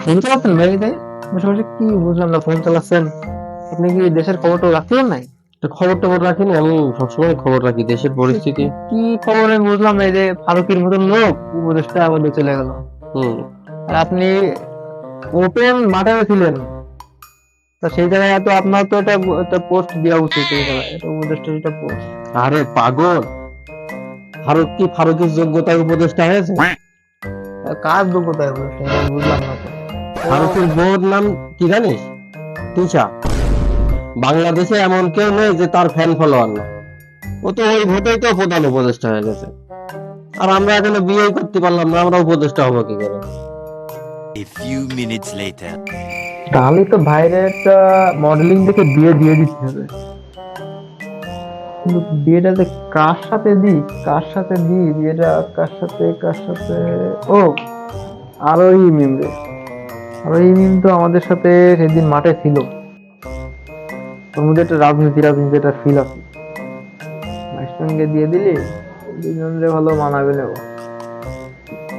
Phone চালাচ্ছেন ভাই? তাই বসে বসে কি বুঝলাম না, ফোন চালাচ্ছেন? আপনি কি দেশের খবর টবর রাখছিলেন নাই? তো খবর টবর রাখিনি, আমি সবসময় খবর রাখি দেশের পরিস্থিতি। কি খবর আমি বুঝলাম না, এই যে ফারুকের মতন লোক উপদেষ্টা বলে চলে গেল, হুম। আর আপনি ওপেন মাঠে ছিলেন। তা সেই জায়গায় তো আপনার তো এটা একটা পোস্ট দেওয়া উচিত, এই জায়গায় এটা উপদেষ্টা একটা পোস্ট। আরে পাগল, ফারুকের যোগ্যতার উপদেষ্টা হয়েছে? কার যোগ্যতায় উপদেষ্টা আমি বুঝলাম না তো। ও, ফারুকের বউর নাম কি জানিস? তিশা। বাংলাদেশে এমন কেউ নেই যে তার ফ্যান ফলোয়ার না। ও তো ওই ভোটেই তো প্রধান উপদেষ্টা হয়ে গেছে। আর আমরা এখনো বিয়েই করতে পারলাম না, আমরা উপদেষ্টা হবো কি করে? A few minutes later. তাহলে তো ভাইরে একটা মডেলিং দেখে বিয়ে দিয়ে দিতে হবে। কিন্তু বিয়েটা যে কার সাথে দিই, কার সাথে দিই বিয়েটা, কার সাথে? ও, আরোহী মিম রে। আরোহী মিম তো আমাদের সাথে সেদিন মাঠে ছিল। ওর মধ্যে একটা রাজনীতি একটা ফিল আছে। ভাইয়ের সঙ্গে দিয়ে দিলে দুজনের ভালো মানাবে নেব।